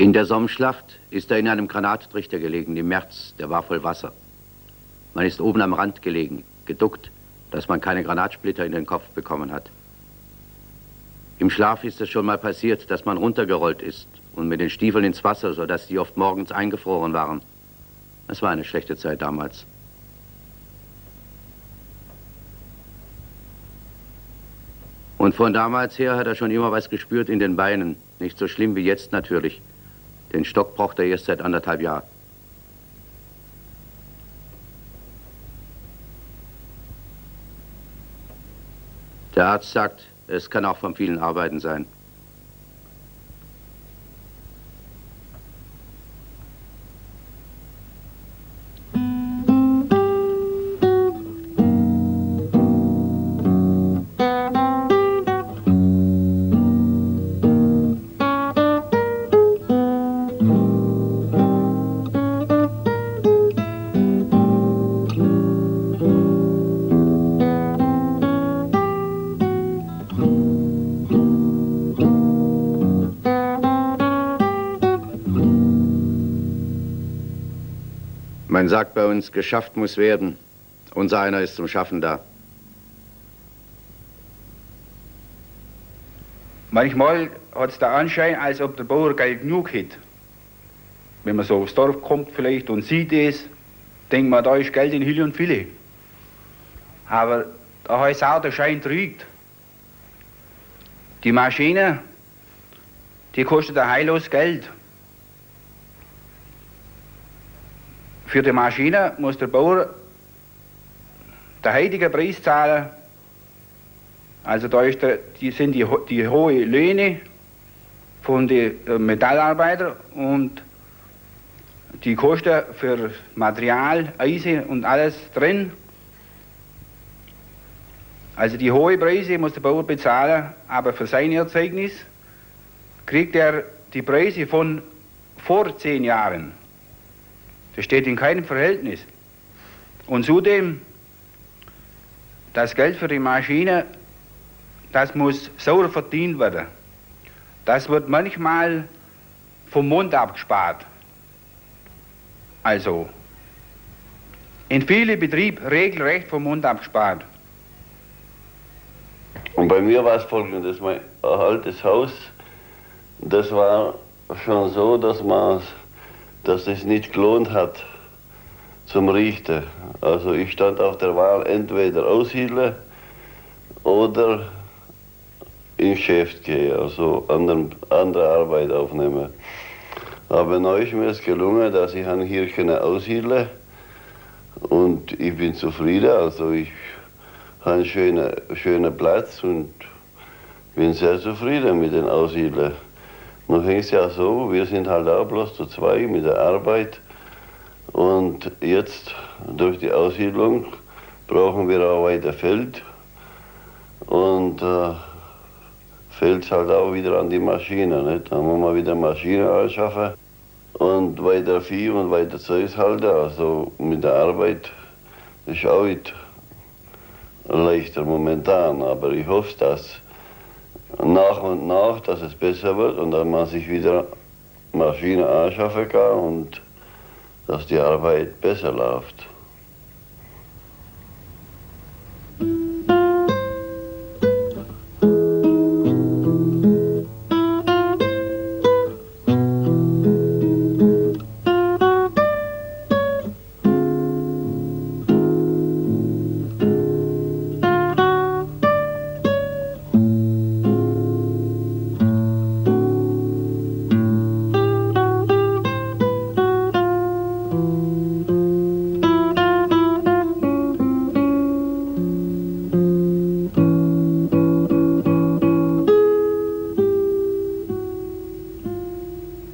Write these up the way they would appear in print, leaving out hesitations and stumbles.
In der Sommschlacht ist er in einem Granattrichter gelegen, im März, der war voll Wasser. Man ist oben am Rand gelegen, geduckt, dass man keine Granatsplitter in den Kopf bekommen hat. Im Schlaf ist es schon mal passiert, dass man runtergerollt ist und mit den Stiefeln ins Wasser, sodass die oft morgens eingefroren waren. Es war eine schlechte Zeit damals. Und von damals her hat er schon immer was gespürt in den Beinen. Nicht so schlimm wie jetzt natürlich. Den Stock braucht er erst seit 1,5 Jahren. Der Arzt sagt, es kann auch vom vielen Arbeiten sein. Man sagt bei uns, geschafft muss werden. Unser einer ist zum Schaffen da. Manchmal hat es den Anschein, als ob der Bauer Geld genug hätte. Wenn man so aufs Dorf kommt vielleicht und sieht es, denkt man, da ist Geld in Hülle und Fülle. Aber da heißt auch, der Schein trügt. Die Maschine, die kostet ein heillos Geld. Für die Maschine muss der Bauer den heutigen Preis zahlen. Also da ist sind die hohen Löhne von den Metallarbeitern und die Kosten für Material, Eisen und alles drin. Also die hohen Preise muss der Bauer bezahlen, aber für sein Erzeugnis kriegt er die Preise von vor 10 Jahren. Das steht in keinem Verhältnis. Und zudem, das Geld für die Maschine, das muss sauber verdient werden. Das wird manchmal vom Mund abgespart. Also, in vielen Betrieben regelrecht vom Mund abgespart. Und bei mir war es folgendes, mein altes Haus, das war schon so, dass es nicht gelohnt hat zum Richten. Also ich stand auf der Wahl, entweder aussiedle oder ins Geschäft gehen, also andere Arbeit aufnehmen. Aber neu ist mir es gelungen, dass ich hier aussiedle und ich bin zufrieden, also ich habe einen schönen Platz und bin sehr zufrieden mit den Aussiedlern. Nun hängt es ja so, wir sind halt auch bloß zu zweit mit der Arbeit und jetzt durch die Aussiedlung brauchen wir auch weiter Feld und fehlt es halt auch wieder an die Maschine, nicht? Da muss man wieder Maschinen anschaffen und weiter Vieh und weiter Zeugs halten, also mit der Arbeit ist auch nicht leichter momentan, aber ich hoffe, dass nach und nach, dass es besser wird und dass man sich wieder Maschinen anschaffen kann und dass die Arbeit besser läuft.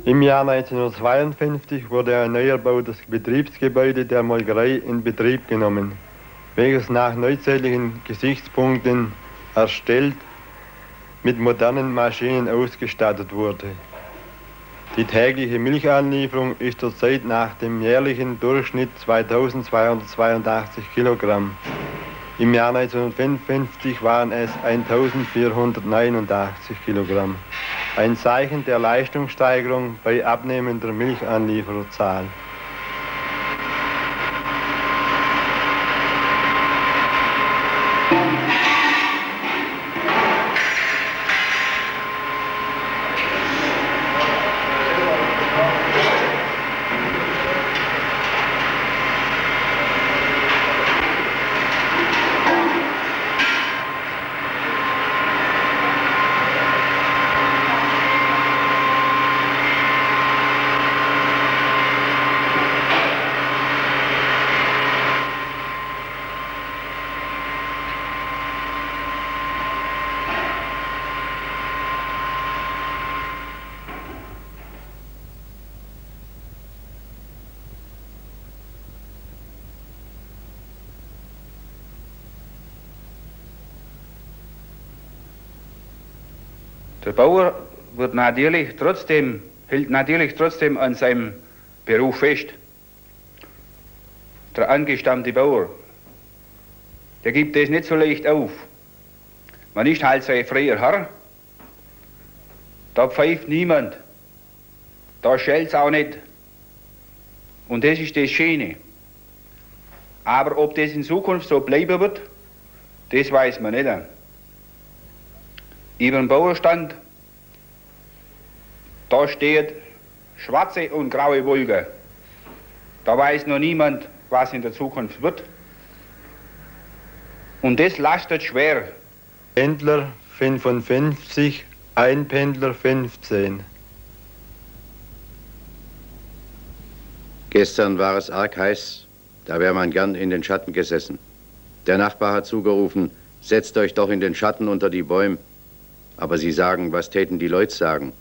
Im Jahr 1952 wurde ein neuerbautes Betriebsgebäude der Molkerei in Betrieb genommen, welches nach neuzeitlichen Gesichtspunkten erstellt mit modernen Maschinen ausgestattet wurde. Die tägliche Milchanlieferung ist zurzeit nach dem jährlichen Durchschnitt 2282 Kilogramm. Im Jahr 1955 waren es 1489 Kilogramm. Ein Zeichen der Leistungssteigerung bei abnehmender Milchanlieferzahl. Der Bauer hält natürlich trotzdem an seinem Beruf fest. Der angestammte Bauer, der gibt das nicht so leicht auf. Man ist halt sein freier Herr, da pfeift niemand, da schelt's auch nicht. Und das ist das Schöne. Aber ob das in Zukunft so bleiben wird, das weiß man nicht. Über dem Bauerstand, da steht schwarze und graue Wolke. Da weiß noch niemand, was in der Zukunft wird. Und das lastet schwer. Pendler 55, Einpendler 15. Gestern war es arg heiß, da wäre man gern in den Schatten gesessen. Der Nachbar hat zugerufen, setzt euch doch in den Schatten unter die Bäume. Aber sie sagen, was täten die Leute sagen?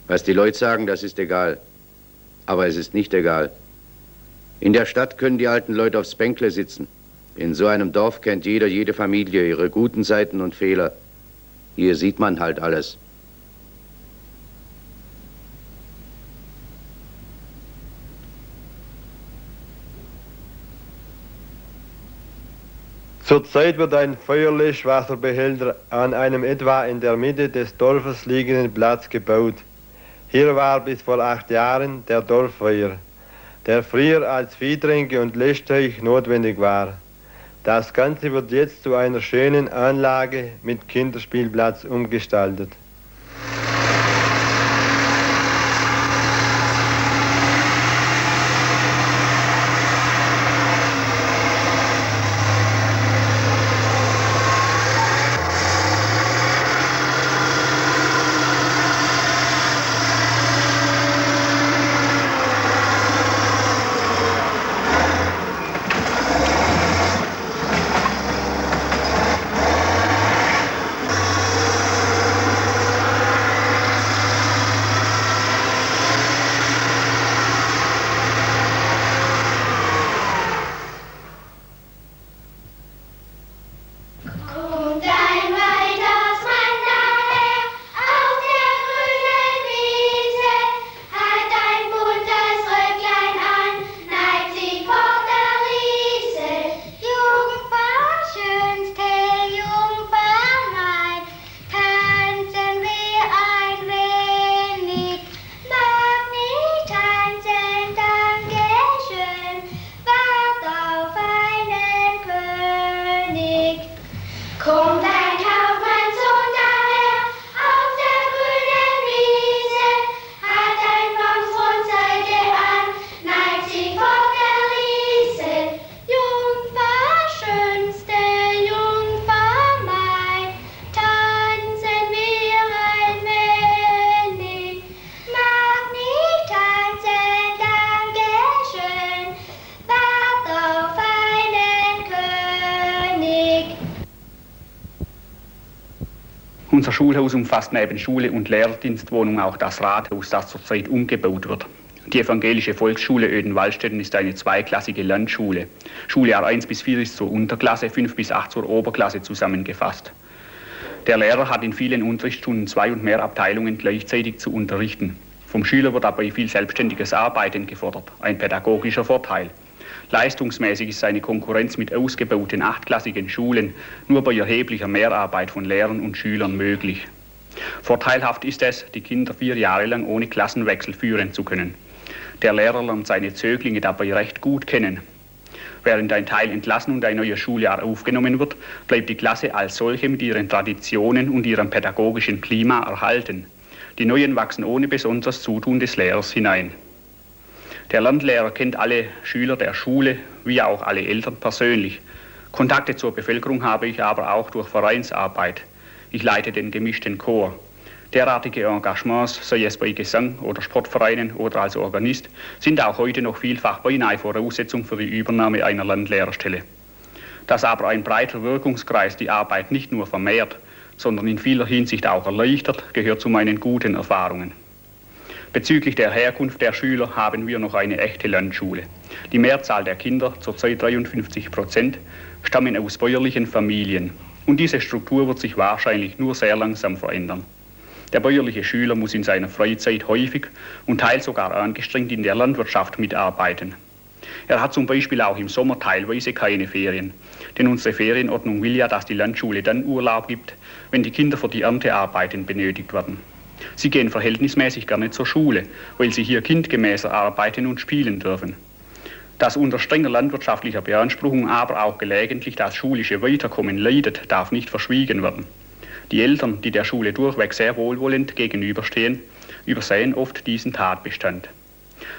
Was die Leute sagen, das ist egal. Aber es ist nicht egal. In der Stadt können die alten Leute aufs Bänkle sitzen. In so einem Dorf kennt jeder, jede Familie ihre guten Seiten und Fehler. Hier sieht man halt alles. Zurzeit wird ein Feuerlöschwasserbehälter an einem etwa in der Mitte des Dorfes liegenden Platz gebaut. Hier war bis vor 8 Jahren der Dorfweiher, der früher als Viehtränke und Löschteich notwendig war. Das Ganze wird jetzt zu einer schönen Anlage mit Kinderspielplatz umgestaltet. Unser Schulhaus umfasst neben Schule und Lehrerdienstwohnung auch das Rathaus, das zurzeit umgebaut wird. Die evangelische Volksschule Oeden-Wallstätten ist eine zweiklassige Landschule. Schuljahr 1 bis 4 ist zur Unterklasse, 5 bis 8 zur Oberklasse zusammengefasst. Der Lehrer hat in vielen Unterrichtsstunden 2 und mehr Abteilungen gleichzeitig zu unterrichten. Vom Schüler wird dabei viel selbstständiges Arbeiten gefordert, ein pädagogischer Vorteil. Leistungsmäßig ist eine Konkurrenz mit ausgebauten 8-klassigen Schulen nur bei erheblicher Mehrarbeit von Lehrern und Schülern möglich. Vorteilhaft ist es, die Kinder 4 Jahre lang ohne Klassenwechsel führen zu können. Der Lehrer lernt seine Zöglinge dabei recht gut kennen. Während ein Teil entlassen und ein neues Schuljahr aufgenommen wird, bleibt die Klasse als solche mit ihren Traditionen und ihrem pädagogischen Klima erhalten. Die Neuen wachsen ohne besonderes Zutun des Lehrers hinein. Der Landlehrer kennt alle Schüler der Schule, wie auch alle Eltern persönlich. Kontakte zur Bevölkerung habe ich aber auch durch Vereinsarbeit. Ich leite den gemischten Chor. Derartige Engagements, sei es bei Gesang oder Sportvereinen oder als Organist, sind auch heute noch vielfach beinahe Voraussetzung für die Übernahme einer Landlehrerstelle. Dass aber ein breiter Wirkungskreis die Arbeit nicht nur vermehrt, sondern in vieler Hinsicht auch erleichtert, gehört zu meinen guten Erfahrungen. Bezüglich der Herkunft der Schüler haben wir noch eine echte Landschule. Die Mehrzahl der Kinder, zurzeit 53%, stammen aus bäuerlichen Familien. Und diese Struktur wird sich wahrscheinlich nur sehr langsam verändern. Der bäuerliche Schüler muss in seiner Freizeit häufig und teils sogar angestrengt in der Landwirtschaft mitarbeiten. Er hat zum Beispiel auch im Sommer teilweise keine Ferien, denn unsere Ferienordnung will ja, dass die Landschule dann Urlaub gibt, wenn die Kinder für die Erntearbeiten benötigt werden. Sie gehen verhältnismäßig gerne zur Schule, weil sie hier kindgemäßer arbeiten und spielen dürfen. Dass unter strenger landwirtschaftlicher Beanspruchung aber auch gelegentlich das schulische Weiterkommen leidet, darf nicht verschwiegen werden. Die Eltern, die der Schule durchweg sehr wohlwollend gegenüberstehen, übersehen oft diesen Tatbestand.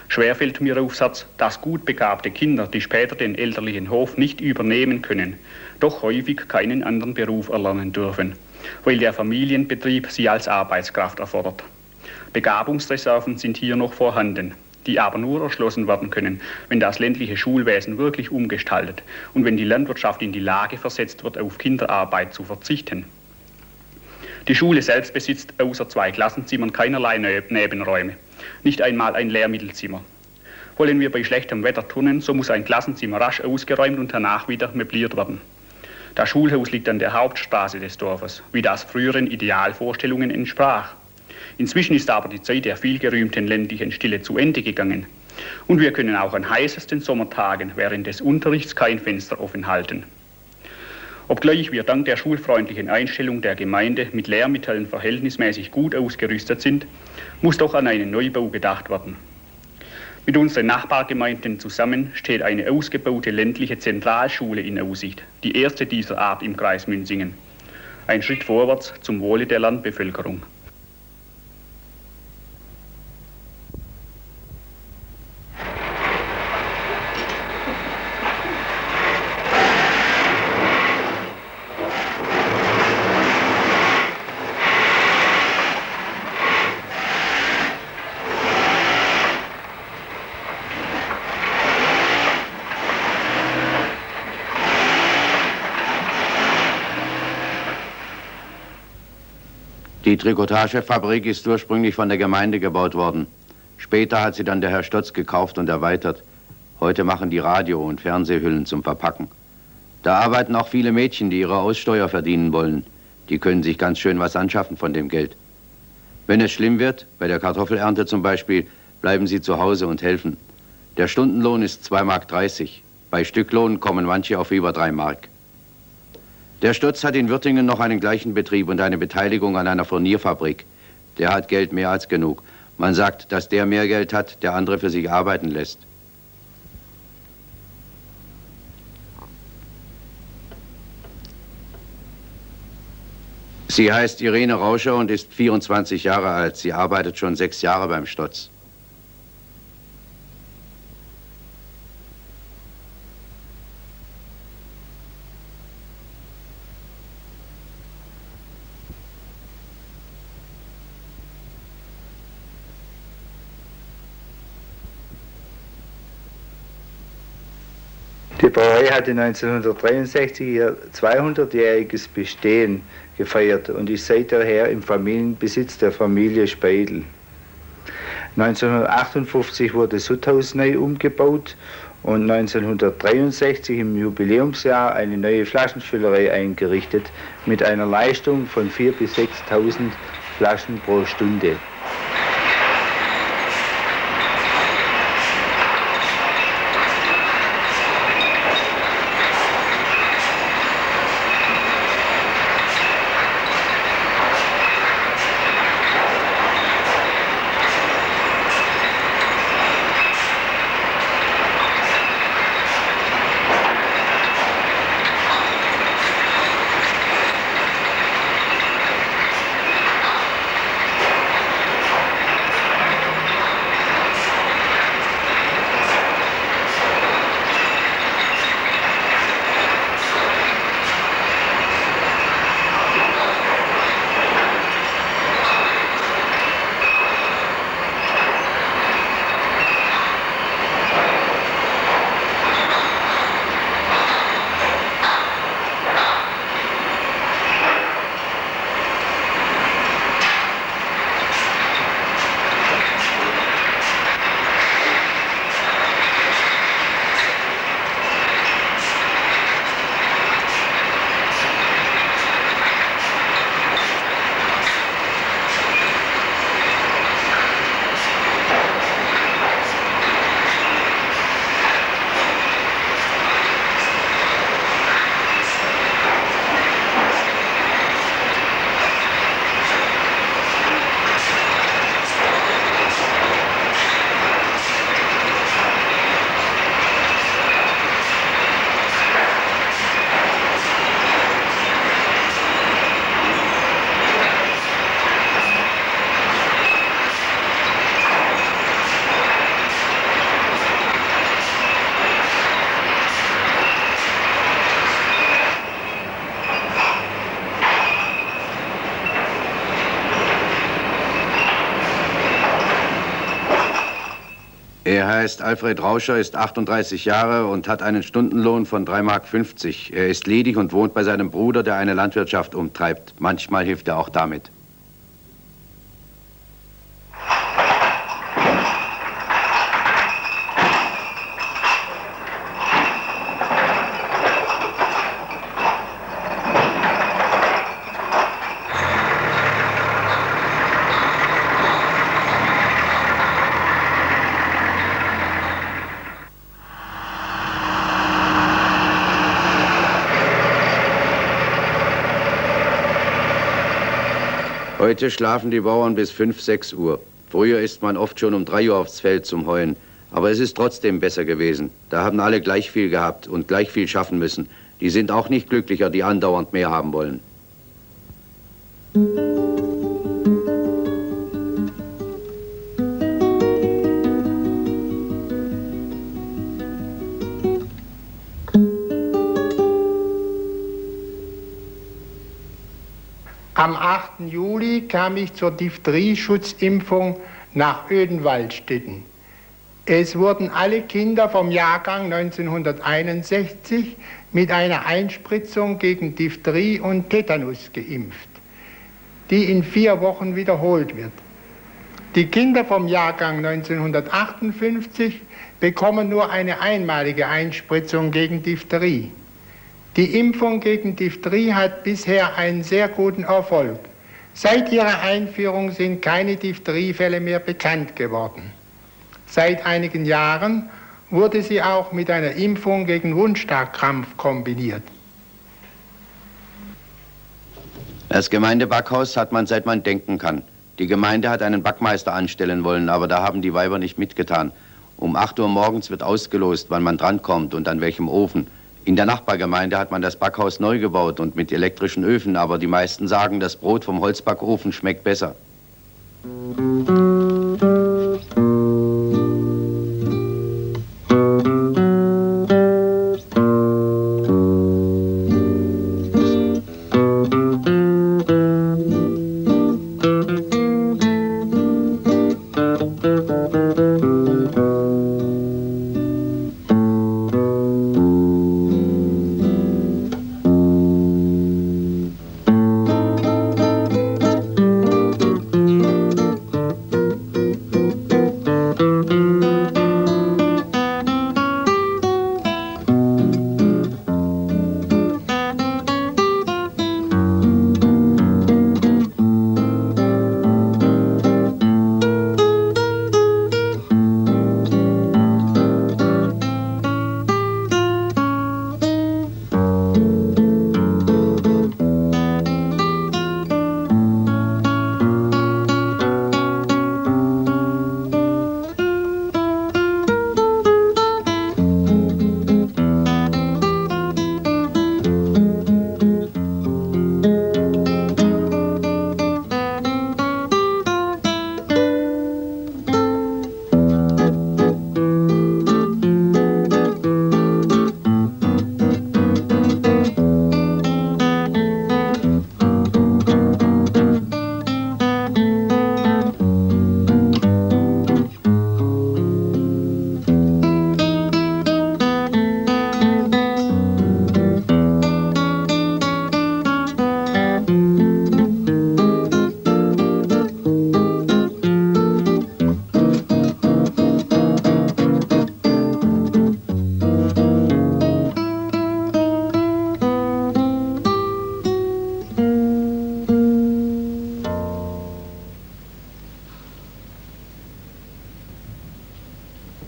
Schwer fällt mir Aufsatz, dass gut begabte Kinder, die später den elterlichen Hof nicht übernehmen können, doch häufig keinen anderen Beruf erlernen dürfen, weil der Familienbetrieb sie als Arbeitskraft erfordert. Begabungsreserven sind hier noch vorhanden, die aber nur erschlossen werden können, wenn das ländliche Schulwesen wirklich umgestaltet und wenn die Landwirtschaft in die Lage versetzt wird, auf Kinderarbeit zu verzichten. Die Schule selbst besitzt außer 2 Klassenzimmern keinerlei Nebenräume, nicht einmal ein Lehrmittelzimmer. Wollen wir bei schlechtem Wetter turnen, so muss ein Klassenzimmer rasch ausgeräumt und danach wieder möbliert werden. Das Schulhaus liegt an der Hauptstraße des Dorfes, wie das früheren Idealvorstellungen entsprach. Inzwischen ist aber die Zeit der vielgerühmten ländlichen Stille zu Ende gegangen. Und wir können auch an heißesten Sommertagen während des Unterrichts kein Fenster offen halten. Obgleich wir dank der schulfreundlichen Einstellung der Gemeinde mit Lehrmitteln verhältnismäßig gut ausgerüstet sind, muss doch an einen Neubau gedacht werden. Mit unseren Nachbargemeinden zusammen steht eine ausgebaute ländliche Zentralschule in Aussicht, die erste dieser Art im Kreis Münsingen. Ein Schritt vorwärts zum Wohle der Landbevölkerung. Die Trikotagefabrik ist ursprünglich von der Gemeinde gebaut worden. Später hat sie dann der Herr Stotz gekauft und erweitert. Heute machen die Radio- und Fernsehhüllen zum Verpacken. Da arbeiten auch viele Mädchen, die ihre Aussteuer verdienen wollen. Die können sich ganz schön was anschaffen von dem Geld. Wenn es schlimm wird, bei der Kartoffelernte zum Beispiel, bleiben sie zu Hause und helfen. Der Stundenlohn ist 2,30 Mark. Bei Stücklohn kommen manche auf über 3 Mark. Der Stotz hat in Würtingen noch einen gleichen Betrieb und eine Beteiligung an einer Furnierfabrik. Der hat Geld mehr als genug. Man sagt, dass der mehr Geld hat, der andere für sich arbeiten lässt. Sie heißt Irene Rauscher und ist 24 Jahre alt. Sie arbeitet schon 6 Jahre beim Stotz. Die Brauerei hatte 1963 ihr 200-jähriges Bestehen gefeiert und ist seither im Familienbesitz der Familie Speidel. 1958 wurde das Sutthaus neu umgebaut und 1963 im Jubiläumsjahr eine neue Flaschenfüllerei eingerichtet mit einer Leistung von 4.000 bis 6.000 Flaschen pro Stunde. heißt Alfred Rauscher, ist 38 Jahre und hat einen Stundenlohn von 3,50 Mark. Er ist ledig und wohnt bei seinem Bruder, der eine Landwirtschaft umtreibt. Manchmal hilft er auch damit. Heute schlafen die Bauern bis 5, 6 Uhr. Früher ist man oft schon um 3 Uhr aufs Feld zum Heuen. Aber es ist trotzdem besser gewesen. Da haben alle gleich viel gehabt und gleich viel schaffen müssen. Die sind auch nicht glücklicher, die andauernd mehr haben wollen. Am 8. Juli kam ich zur Diphtherie-Schutzimpfung nach Oedenwaldstätten. Es wurden alle Kinder vom Jahrgang 1961 mit einer Einspritzung gegen Diphtherie und Tetanus geimpft, die in 4 Wochen wiederholt wird. Die Kinder vom Jahrgang 1958 bekommen nur eine einmalige Einspritzung gegen Diphtherie. Die Impfung gegen Diphtherie hat bisher einen sehr guten Erfolg. Seit ihrer Einführung sind keine Diphtheriefälle mehr bekannt geworden. Seit einigen Jahren wurde sie auch mit einer Impfung gegen Wundstarkrampf kombiniert. Das Gemeindebackhaus hat man, seit man denken kann. Die Gemeinde hat einen Backmeister anstellen wollen, aber da haben die Weiber nicht mitgetan. Um 8 Uhr morgens wird ausgelost, wann man drankommt und an welchem Ofen. In der Nachbargemeinde hat man das Backhaus neu gebaut und mit elektrischen Öfen, aber die meisten sagen, das Brot vom Holzbackofen schmeckt besser.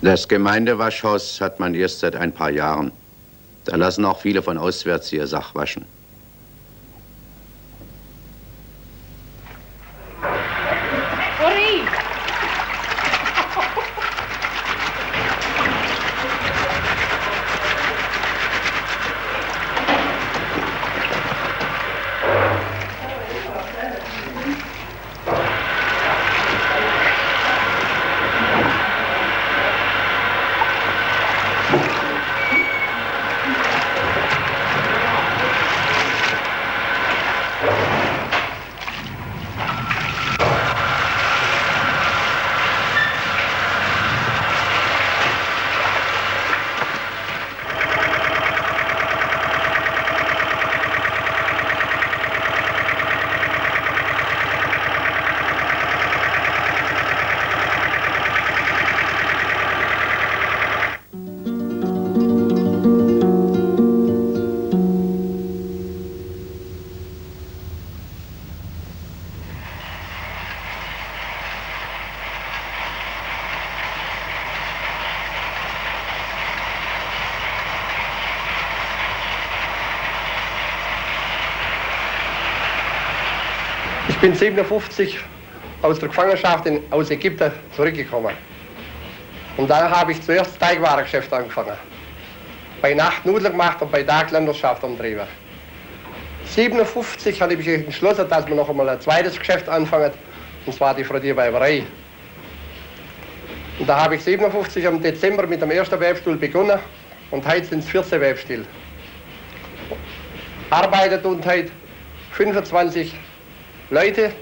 Das Gemeindewaschhaus hat man erst seit ein paar Jahren. Da lassen auch viele von auswärts ihr Sach waschen. bin 57 aus der Gefangenschaft aus Ägypten zurückgekommen. Und da habe ich zuerst Teigwarengeschäft angefangen. Bei Nacht Nudeln gemacht und bei Tag Landwirtschaft umtrieben. 57 habe ich entschlossen, dass wir noch einmal ein zweites Geschäft anfangen, und zwar die Frattierweiberei. Und da habe ich 57 im Dezember mit dem ersten Webstuhl begonnen und heute sind es 14 Webstühle. Arbeitet und heute 25 Leute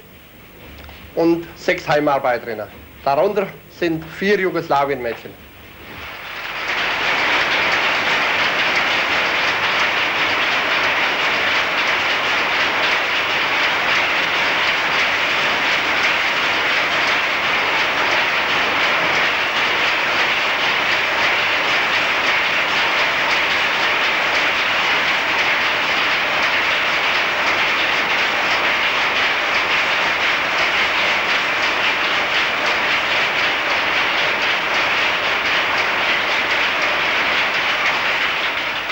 und 6 Heimarbeiterinnen. Darunter sind 4 Jugoslawien-Mädchen.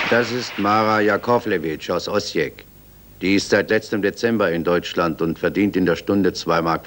Das ist Mara Jakovlewitsch aus Osijek. Die ist seit letztem Dezember in Deutschland und verdient in der Stunde 2,50 Mark.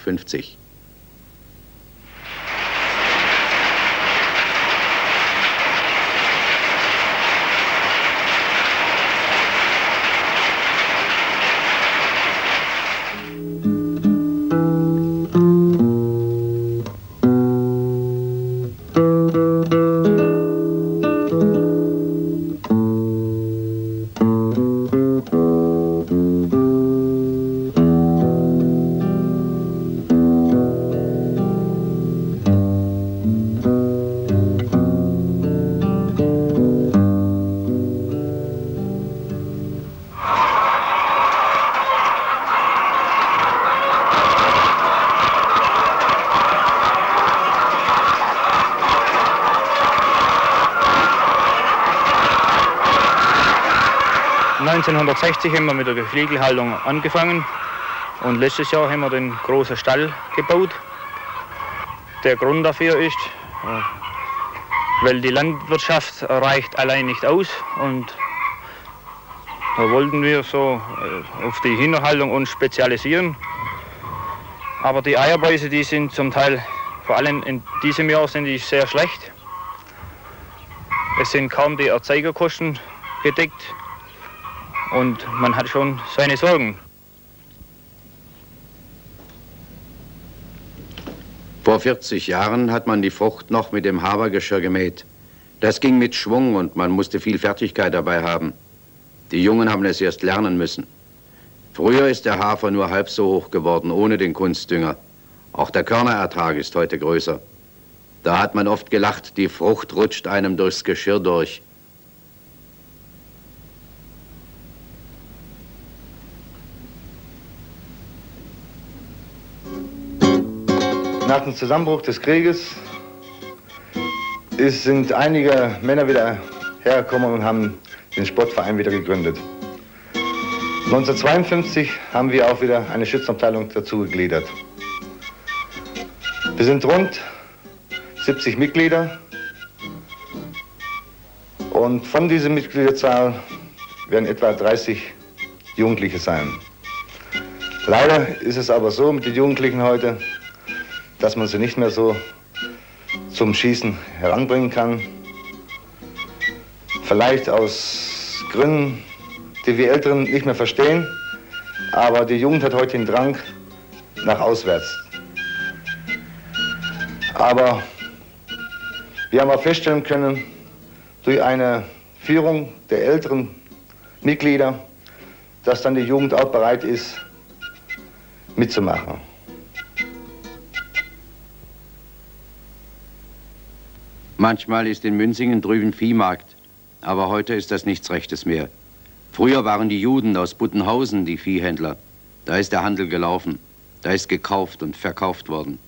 Haben wir mit der Geflügelhaltung angefangen und letztes Jahr haben wir den großen Stall gebaut. Der Grund dafür ist, weil die Landwirtschaft reicht allein nicht aus und da wollten wir so auf die Hühnerhaltung uns spezialisieren. Aber die Eierpreise, die sind zum Teil, vor allem in diesem Jahr, sind die sehr schlecht. Es sind kaum die Erzeugerkosten gedeckt. Und man hat schon seine Sorgen. Vor 40 Jahren hat man die Frucht noch mit dem Habergeschirr gemäht. Das ging mit Schwung und man musste viel Fertigkeit dabei haben. Die Jungen haben es erst lernen müssen. Früher ist der Hafer nur halb so hoch geworden, ohne den Kunstdünger. Auch der Körnerertrag ist heute größer. Da hat man oft gelacht, die Frucht rutscht einem durchs Geschirr durch. Nach dem Zusammenbruch des Krieges sind einige Männer wieder hergekommen und haben den Sportverein wieder gegründet. 1952 haben wir auch wieder eine Schützenabteilung dazu gegliedert. Wir sind rund 70 Mitglieder und von dieser Mitgliederzahl werden etwa 30 Jugendliche sein. Leider ist es aber so mit den Jugendlichen heute, dass man sie nicht mehr so zum Schießen heranbringen kann. Vielleicht aus Gründen, die wir Älteren nicht mehr verstehen, aber die Jugend hat heute den Drang nach auswärts. Aber wir haben auch feststellen können, durch eine Führung der älteren Mitglieder, dass dann die Jugend auch bereit ist, mitzumachen. Manchmal ist in Münzingen drüben Viehmarkt, aber heute ist das nichts Rechtes mehr. Früher waren die Juden aus Buttenhausen die Viehhändler. Da ist der Handel gelaufen, da ist gekauft und verkauft worden.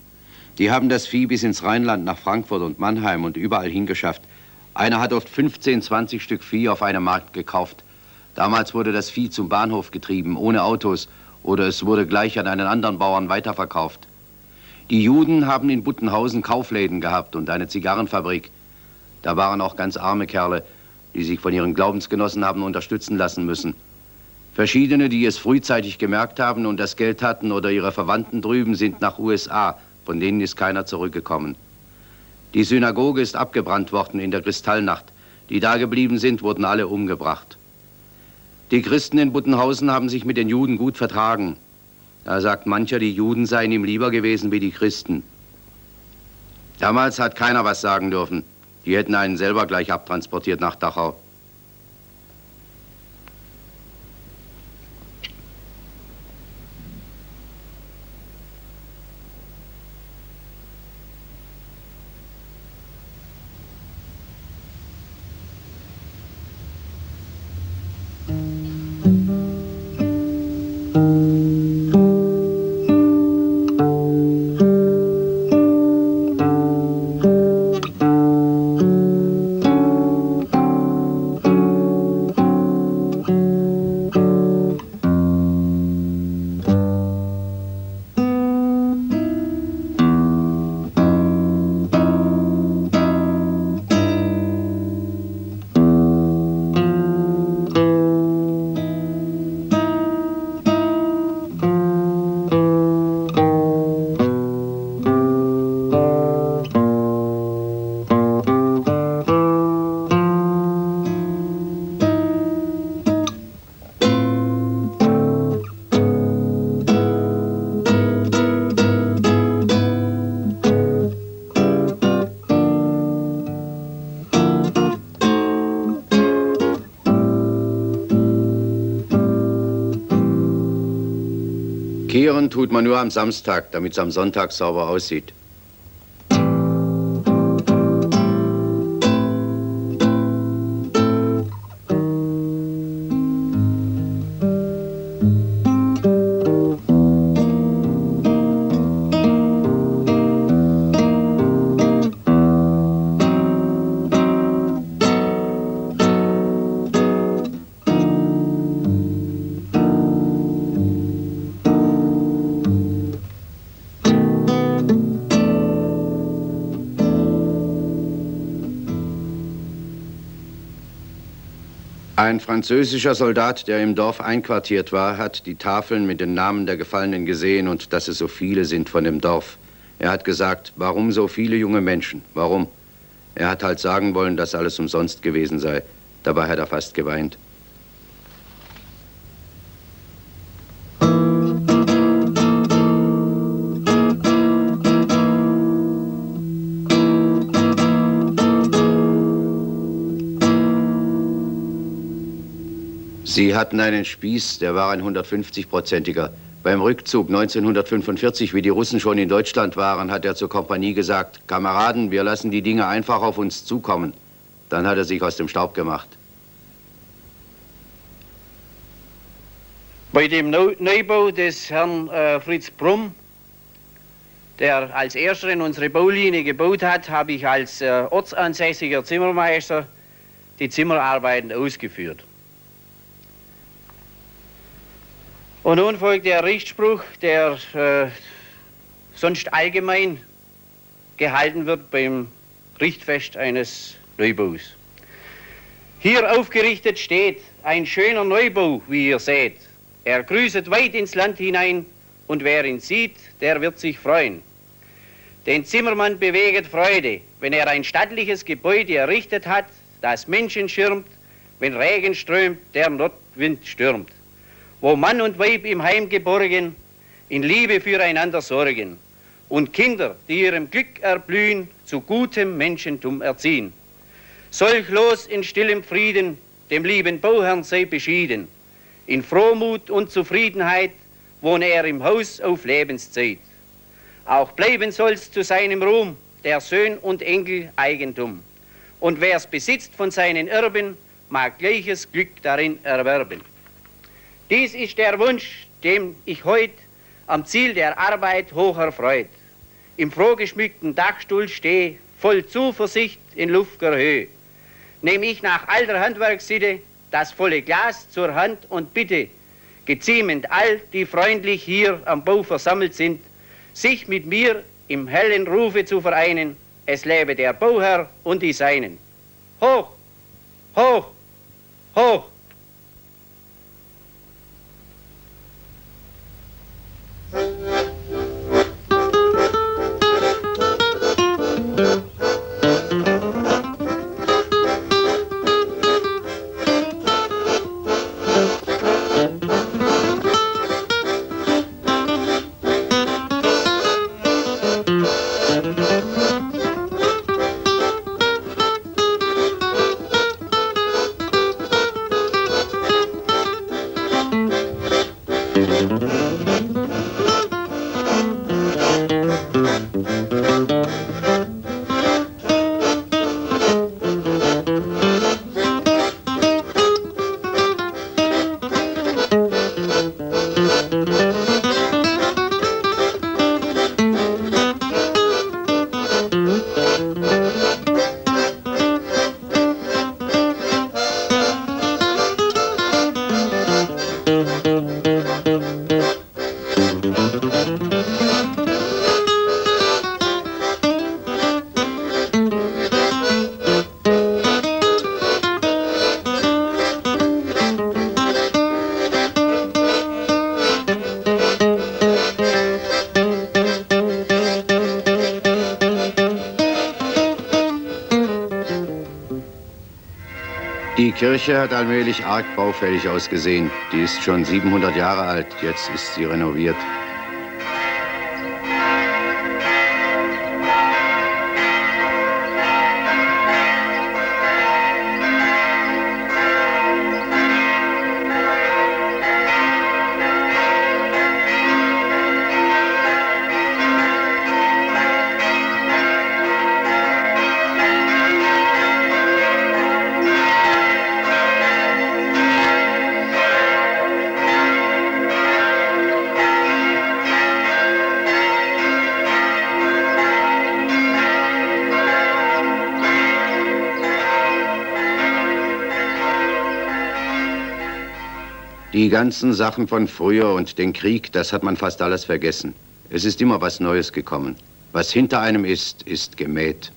Die haben das Vieh bis ins Rheinland nach Frankfurt und Mannheim und überall hingeschafft. Einer hat oft 15, 20 Stück Vieh auf einem Markt gekauft. Damals wurde das Vieh zum Bahnhof getrieben, ohne Autos, oder es wurde gleich an einen anderen Bauern weiterverkauft. Die Juden haben in Buttenhausen Kaufläden gehabt und eine Zigarrenfabrik. Da waren auch ganz arme Kerle, die sich von ihren Glaubensgenossen haben unterstützen lassen müssen. Verschiedene, die es frühzeitig gemerkt haben und das Geld hatten oder ihre Verwandten drüben, sind nach USA. Von denen ist keiner zurückgekommen. Die Synagoge ist abgebrannt worden in der Kristallnacht. Die da geblieben sind, wurden alle umgebracht. Die Christen in Buttenhausen haben sich mit den Juden gut vertragen. Da sagt mancher, die Juden seien ihm lieber gewesen wie die Christen. Damals hat keiner was sagen dürfen. Die hätten einen selber gleich abtransportiert nach Dachau. Kehren tut man nur am Samstag, damit es am Sonntag sauber aussieht. Ein französischer Soldat, der im Dorf einquartiert war, hat die Tafeln mit den Namen der Gefallenen gesehen und dass es so viele sind von dem Dorf. Er hat gesagt, warum so viele junge Menschen? Warum? Er hat halt sagen wollen, dass alles umsonst gewesen sei. Dabei hat er fast geweint. Sie hatten einen Spieß, der war ein 150-prozentiger. Beim Rückzug 1945, wie die Russen schon in Deutschland waren, hat er zur Kompanie gesagt, Kameraden, wir lassen die Dinge einfach auf uns zukommen. Dann hat er sich aus dem Staub gemacht. Bei dem Neubau des Herrn Fritz Brumm, der als erster in unsere Baulinie gebaut hat, habe ich als ortsansässiger Zimmermeister die Zimmerarbeiten ausgeführt. Und nun folgt der Richtspruch, der sonst allgemein gehalten wird beim Richtfest eines Neubaus. Hier aufgerichtet steht ein schöner Neubau, wie ihr seht. Er grüßet weit ins Land hinein und wer ihn sieht, der wird sich freuen. Den Zimmermann beweget Freude, wenn er ein stattliches Gebäude errichtet hat, das Menschen schirmt, wenn Regen strömt, der Nordwind stürmt. Wo Mann und Weib im Heim geborgen, in Liebe füreinander sorgen und Kinder, die ihrem Glück erblühen, zu gutem Menschentum erziehen. Solch Los in stillem Frieden dem lieben Bauherrn sei beschieden. In Frohmut und Zufriedenheit wohne er im Haus auf Lebenszeit. Auch bleiben soll's zu seinem Ruhm der Söhn und Enkel Eigentum. Und wer's besitzt von seinen Erben, mag gleiches Glück darin erwerben. Dies ist der Wunsch, dem ich heut am Ziel der Arbeit hoch erfreut. Im frohgeschmückten Dachstuhl steh, voll Zuversicht in luftiger Höhe. Nehm ich nach alter Handwerkssitte das volle Glas zur Hand und bitte, geziemend all, die freundlich hier am Bau versammelt sind, sich mit mir im hellen Rufe zu vereinen, es lebe der Bauherr und die Seinen. Hoch, hoch, hoch! Die Kirche hat allmählich arg baufällig ausgesehen. Die ist schon 700 Jahre alt, jetzt ist sie renoviert. Die ganzen Sachen von früher und den Krieg, das hat man fast alles vergessen. Es ist immer was Neues gekommen. Was hinter einem ist, ist gemäht.